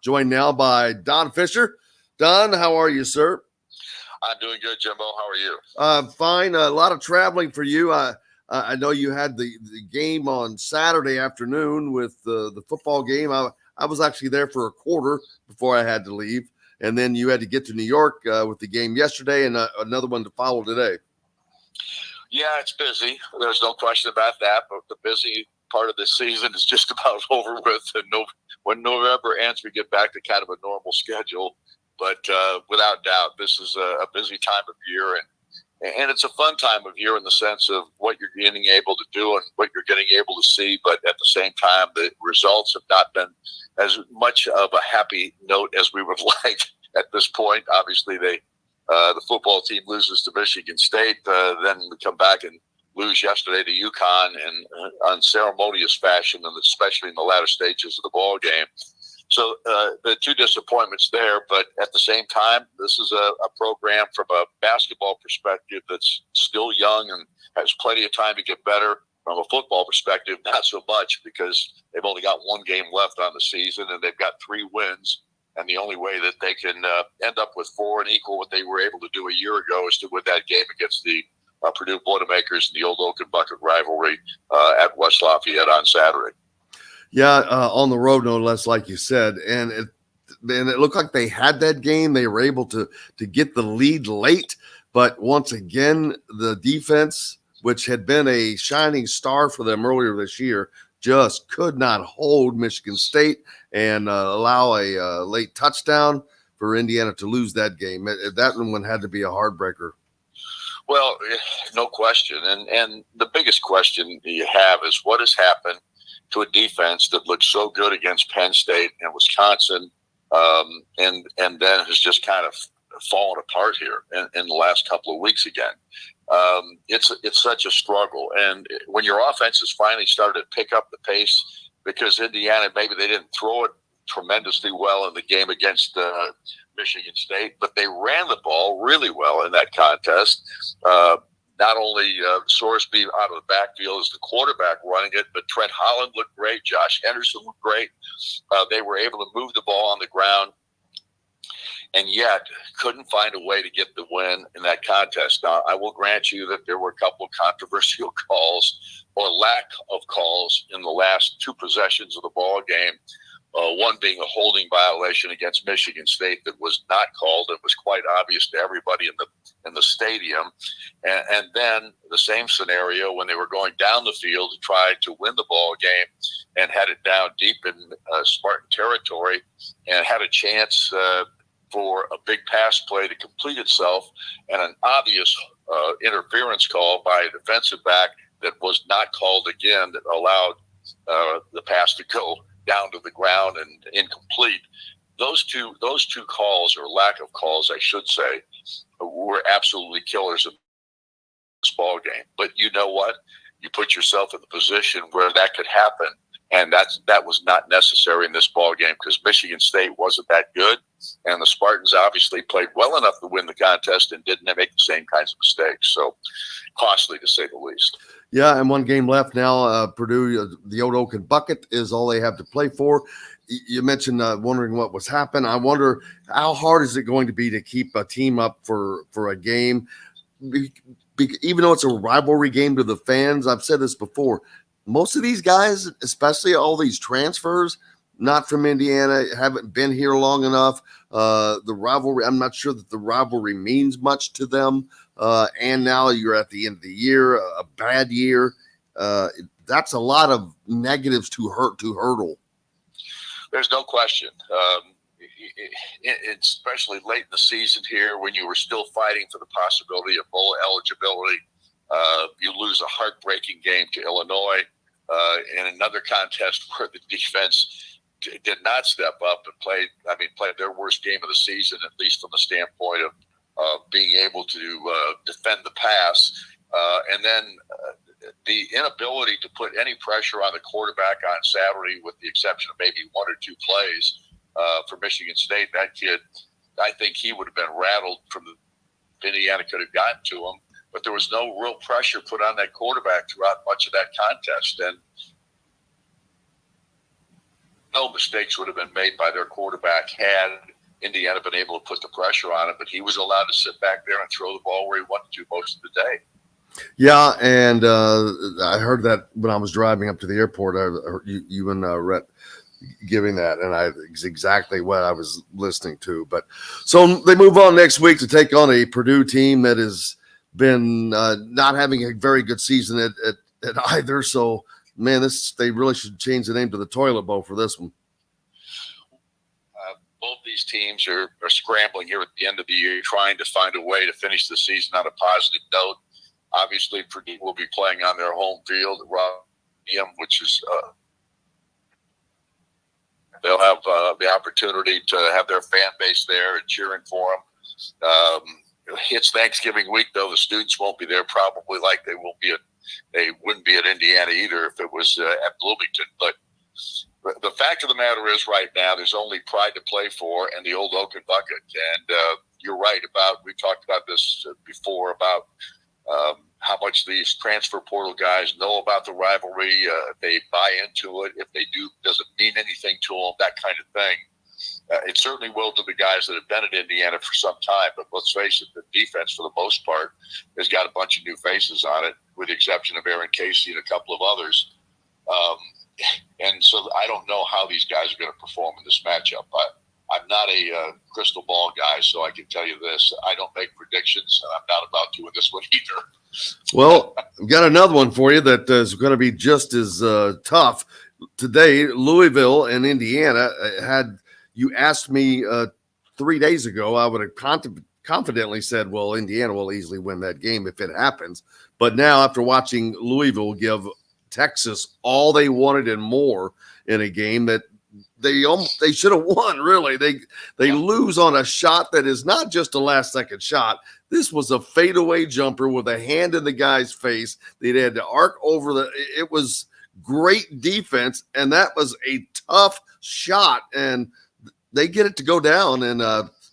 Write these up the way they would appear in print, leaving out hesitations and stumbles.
joined now by Don Fischer. Don, how are you, sir? I'm doing good, Jimbo. How are you? Fine. A lot of traveling for you. I know you had the game on Saturday afternoon with the football game. I was actually there for a quarter before I had to leave. And then you had to get to New York with the game yesterday and another one to follow today. Yeah, it's busy. There's no question about that. But the busy part of the season is just about over with. And when November ends, we get back to kind of a normal schedule. But without doubt, this is a busy time of year. And it's a fun time of year in the sense of what you're getting able to do and what you're getting able to see. But at the same time, the results have not been as much of a happy note as we would like at this point. Obviously, the football team loses to Michigan State, then we come back and lose yesterday to Yukon in unceremonious fashion, and especially in the latter stages of the ball game. So the two disappointments there, but at the same time, this is a program from a basketball perspective that's still young and has plenty of time to get better. From a football perspective, not so much, because they've only got one game left on the season and they've got 3 wins. And the only way that they can end up with 4 and equal what they were able to do a year ago is to win that game against the Purdue Boilermakers in the old Oak and Bucket rivalry at West Lafayette on Saturday. Yeah, on the road, no less, like you said. And it looked like they had that game. They were able to get the lead late. But once again, the defense, which had been a shining star for them earlier this year, just could not hold Michigan State and allow a late touchdown for Indiana to lose that game. That one had to be a heartbreaker. Well, no question. And the biggest question you have is what has happened to a defense that looked so good against Penn State and Wisconsin, and then has just kind of fallen apart here in the last couple of weeks again. It's such a struggle. And when your offense has finally started to pick up the pace, because Indiana, maybe they didn't throw it tremendously well in the game against Michigan State, but they ran the ball really well in that contest. Not only Sorsby out of the backfield as the quarterback running it, but Trent Holland looked great. Josh Henderson looked great. They were able to move the ball on the ground, and yet couldn't find a way to get the win in that contest. Now, I will grant you that there were a couple of controversial calls or lack of calls in the last 2 possessions of the ball game. One being a holding violation against Michigan State that was not called. It was quite obvious to everybody in the stadium. And then the same scenario when they were going down the field to try to win the ball game and had it down deep in Spartan territory and had a chance for a big pass play to complete itself, and an obvious interference call by a defensive back that was not called again, that allowed the pass to go down to the ground and incomplete. Those two calls, or lack of calls, I should say, were absolutely killers of this ball game. But you know what? You put yourself in the position where that could happen, and that was not necessary in this ball game because Michigan State wasn't that good, and the Spartans obviously played well enough to win the contest and didn't make the same kinds of mistakes. So costly, to say the least. Yeah, and one game left now. Purdue, the old Oak and Bucket is all they have to play for. You mentioned wondering what was happening. I wonder how hard is it going to be to keep a team up for a game, even though it's a rivalry game to the fans. I've said this before. Most of these guys, especially all these transfers, not from Indiana, haven't been here long enough. The rivalry, I'm not sure that the rivalry means much to them. And now you're at the end of the year, a bad year. That's a lot of negatives to hurdle. There's no question. Especially late in the season here, when you were still fighting for the possibility of bowl eligibility, you lose a heartbreaking game to Illinois in another contest where the defense did not step up and played their worst game of the season, at least from the standpoint of being able to defend the pass. And then the inability to put any pressure on the quarterback on Saturday, with the exception of maybe 1 or 2 plays for Michigan State. That kid, I think he would have been rattled from the Indiana could have gotten to him. But there was no real pressure put on that quarterback throughout much of that contest. And no mistakes would have been made by their quarterback had Indiana been able to put the pressure on him, but he was allowed to sit back there and throw the ball where he wanted to most of the day. Yeah, and I heard that when I was driving up to the airport. I heard you and Rhett giving that, and it's exactly what I was listening to. But so they move on next week to take on a Purdue team that has been not having a very good season at either. So, man, they really should change the name to the Toilet Bowl for this one. Both these teams are scrambling here at the end of the year, trying to find a way to finish the season on a positive note. Obviously, Purdue will be playing on their home field at Rob, which is they'll have the opportunity to have their fan base there and cheering for them. It's Thanksgiving week, though. The students won't be there, probably like they wouldn't be at Indiana either if it was at Bloomington. But the fact of the matter is, right now, there's only pride to play for and the old Oaken bucket. And you're right we talked about this before about how much these transfer portal guys know about the rivalry. They buy into it. If they do, does it mean anything to them? That kind of thing. It certainly will to the guys that have been at Indiana for some time. But let's face it, the defense, for the most part, has got a bunch of new faces on it, with the exception of Aaron Casey and a couple of others. And so I don't know how these guys are going to perform in this matchup. I'm not a crystal ball guy, so I can tell you this. I don't make predictions, and I'm not about doing this one either. Well, I've got another one for you that is going to be just as tough. Today, Louisville and Indiana had you asked me 3 days ago, I would have confidently said, well, Indiana will easily win that game if it happens. But now, after watching Louisville give Texas all they wanted and more in a game that they should have won, really. They lose on a shot that is not just a last-second shot. This was a fadeaway jumper with a hand in the guy's face. They had to arc over it was great defense, and that was a tough shot, and they get it to go down, and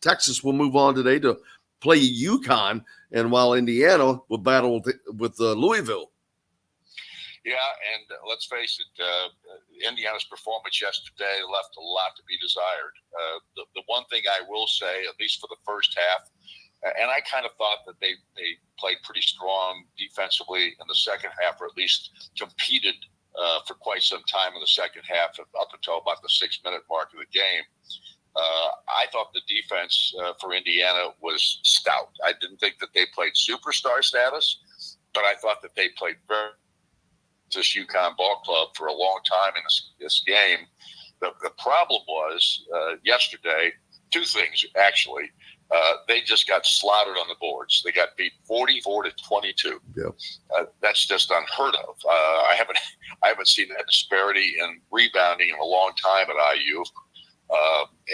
Texas will move on today to play Yukon, and while Indiana will battle with Louisville. Yeah, and let's face it, Indiana's performance yesterday left a lot to be desired. The one thing I will say, at least for the first half, and I kind of thought that they played pretty strong defensively in the second half, or at least competed for quite some time in the second half, up until about the 6-minute mark of the game. I thought the defense for Indiana was stout. I didn't think that they played superstar status, but I thought that they played very this Yukon ball club for a long time in this game. The problem was yesterday, two things, actually. They just got slaughtered on the boards. They got beat 44-22. Yep. That's just unheard of. I haven't seen that disparity in rebounding in a long time at IU,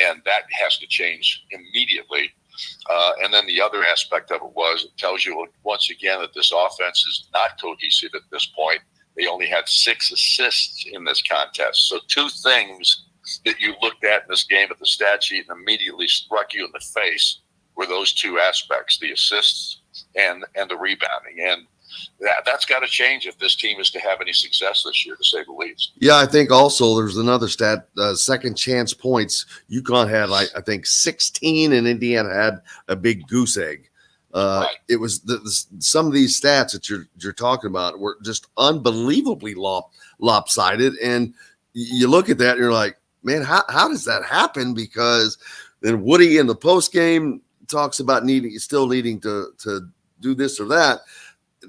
and that has to change immediately. And then the other aspect of it tells you once again that this offense is not cohesive at this point. They only had 6 assists in this contest. So two things that you looked at in this game at the stat sheet and immediately struck you in the face were those two aspects, the assists and the rebounding. And that's got to change if this team is to have any success this year, to say the least. Yeah, I think also there's another stat, second chance points. Yukon had, I think, 16, and Indiana had a big goose egg. Right. It was some of these stats that you're talking about were just unbelievably lopsided, and you look at that and you're like, man, how does that happen? Because then Woody in the post game talks about still needing to do this or that.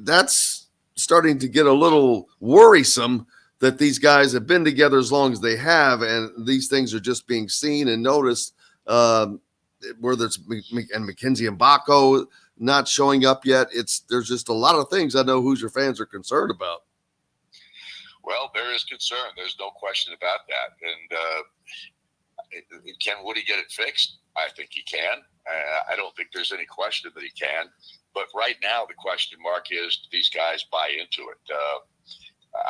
That's starting to get a little worrisome that these guys have been together as long as they have, and these things are just being seen and noticed. Whether it's Mackenzie and Baco not showing up yet, there's just a lot of things I know Hoosier fans are concerned about. Well, there is concern. There's no question about that. And can Woody get it fixed? I think he can. I don't think there's any question that he can. But right now, the question mark is, do these guys buy into it?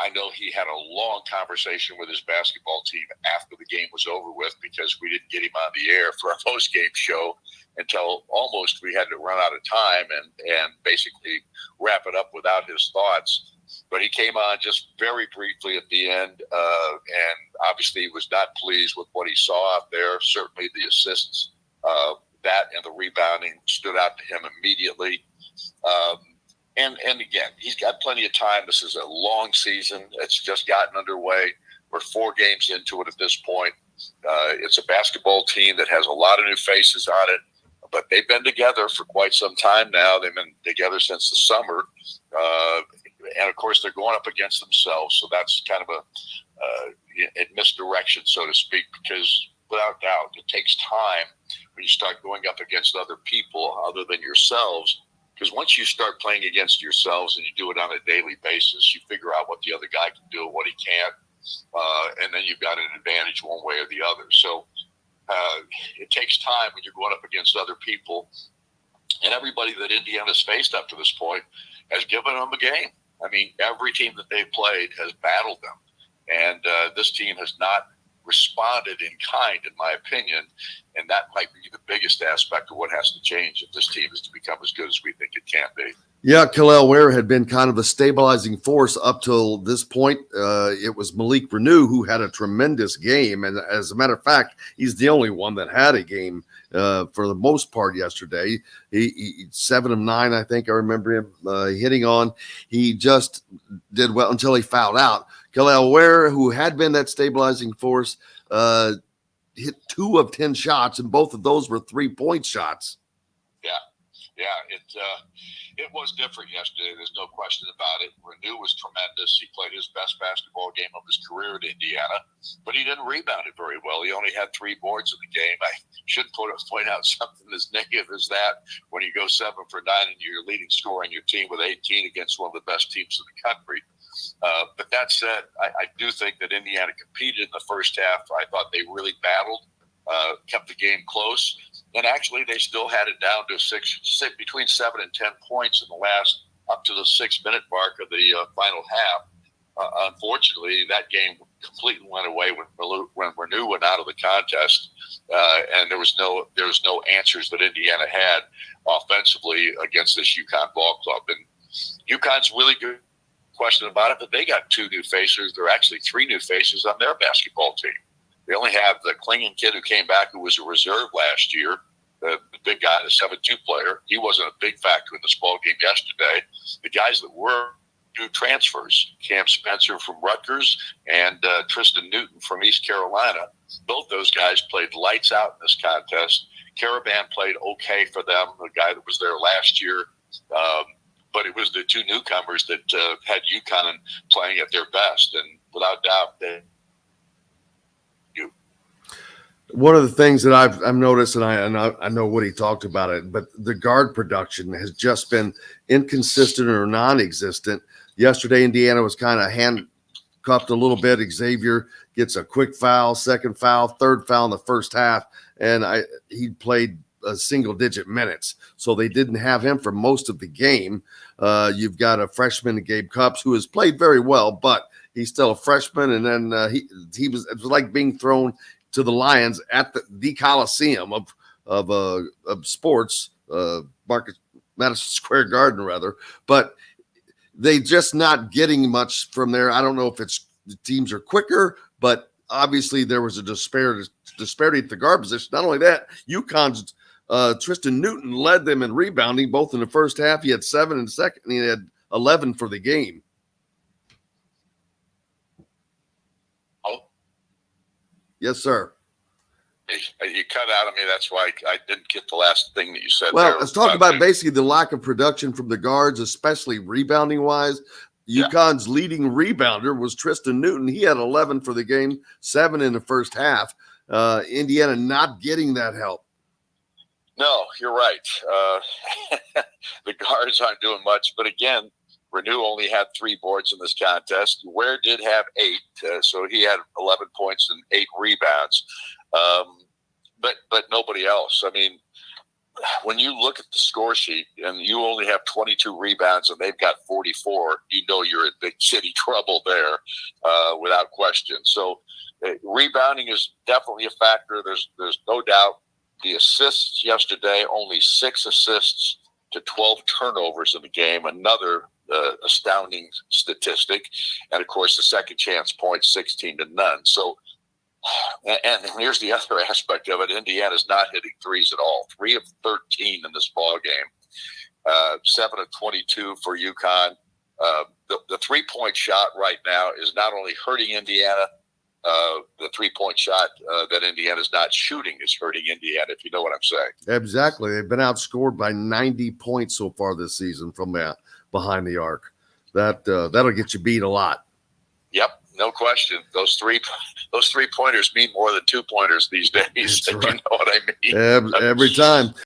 I know he had a long conversation with his basketball team after the game was over with, because we didn't get him on the air for our post-game show until almost we had to run out of time and basically wrap it up without his thoughts. but he came on just very briefly at the end, and obviously was not pleased with what he saw out there. Certainly the assists, that and the rebounding stood out to him immediately. And again, he's got plenty of time. This is a long season. It's just gotten underway. We're 4 games into it at this point. It's a basketball team that has a lot of new faces on it, but they've been together for quite some time now. They've been together since the summer. And, of course, they're going up against themselves. So that's kind of a misdirection, so to speak, because without doubt, it takes time when you start going up against other people other than yourselves. Because once you start playing against yourselves and you do it on a daily basis, you figure out what the other guy can do and what he can't. And then you've got an advantage one way or the other. So it takes time when you're going up against other people. And everybody that Indiana's faced up to this point has given them a game. I mean, every team that they've played has battled them. And this team has not responded in kind, in my opinion. And that might be the biggest aspect of what has to change if this team is to become as good as we think it can be. Yeah, Kel'el Ware had been kind of a stabilizing force up till this point. It was Malik Renew who had a tremendous game. And as a matter of fact, he's the only one that had a game for the most part yesterday. He 7 of 9, I think I remember him hitting on. He just did well until he fouled out. Kel'el Ware, who had been that stabilizing force, hit 2 of 10 shots, and both of those were 3-point shots. Yeah, it was different yesterday. There's no question about it. Renew was tremendous. He played his best basketball game of his career at Indiana, but he didn't rebound it very well. He only had 3 boards in the game. I should point out something as negative as that when you go 7 for 9 and you're leading scorer on your team with 18 against one of the best teams in the country. But that said, I do think that Indiana competed in the first half. I thought they really battled, kept the game close. And actually, they still had it down to between 7 and 10 points in the last, up to the 6-minute mark of the final half. Unfortunately, that game completely went away when Renew went out of the contest, and there was no answers that Indiana had offensively against this Yukon ball club. And Yukon's really good, question about it, but they got 2 new faces. There are actually 3 new faces on their basketball team. They only have the Klingen kid who came back, who was a reserve last year, the big guy, the 7'2" player. He wasn't a big factor in this ball game yesterday. The guys that were new transfers, Cam Spencer from Rutgers and Tristan Newton from East Carolina, both those guys played lights out in this contest. Caravan played okay for them, the guy that was there last year. But it was the 2 newcomers that had Yukon playing at their best. And without doubt, one of the things that I've noticed, and I know Woody talked about it, but the guard production has just been inconsistent or non-existent. Yesterday, Indiana was kind of handcuffed a little bit. Xavier gets a quick foul, second foul, third foul in the first half, and he played single-digit minutes, so they didn't have him for most of the game. You've got a freshman, Gabe Cupps, who has played very well, but he's still a freshman, and then it was like being thrown to the Lions at the Coliseum of sports, Madison Square Garden, rather. But they just not getting much from there. I don't know if it's the teams are quicker, but obviously there was a disparity at the guard position. Not only that, UConn's Tristan Newton led them in rebounding, both in the first half. He had 7 in the second, and he had 11 for the game. Yes, sir. You cut out of me. That's why I didn't get the last thing that you said. Well, let's talk about basically the lack of production from the guards, especially rebounding wise. UConn's leading rebounder was Tristan Newton. He had 11 for the game, 7 in the first half. Indiana not getting that help. No, you're right. The guards aren't doing much, but again, Renew only had 3 boards in this contest. Ware did have 8, so he had 11 points and 8 rebounds. But nobody else. I mean, when you look at the score sheet and you only have 22 rebounds and they've got 44, you know you're in big city trouble there, without question. So rebounding is definitely a factor. There's no doubt. The assists yesterday, only 6 assists to 12 turnovers in the game. Another astounding statistic. And of course, the second chance points 16 to none. So, and here's the other aspect of it: Indiana's not hitting threes at all. 3 of 13 in this ball game. 7 of 22 for Yukon. The 3-point shot right now is not only hurting Indiana. The 3-point shot that Indiana's not shooting is hurting Indiana, if you know what I'm saying. Exactly. They've been outscored by 90 points so far this season from that behind the arc. That'll get you beat a lot. Yep, no question. Those 3-pointers mean more than 2-pointers these days. That's If right. you know what I mean. Every time.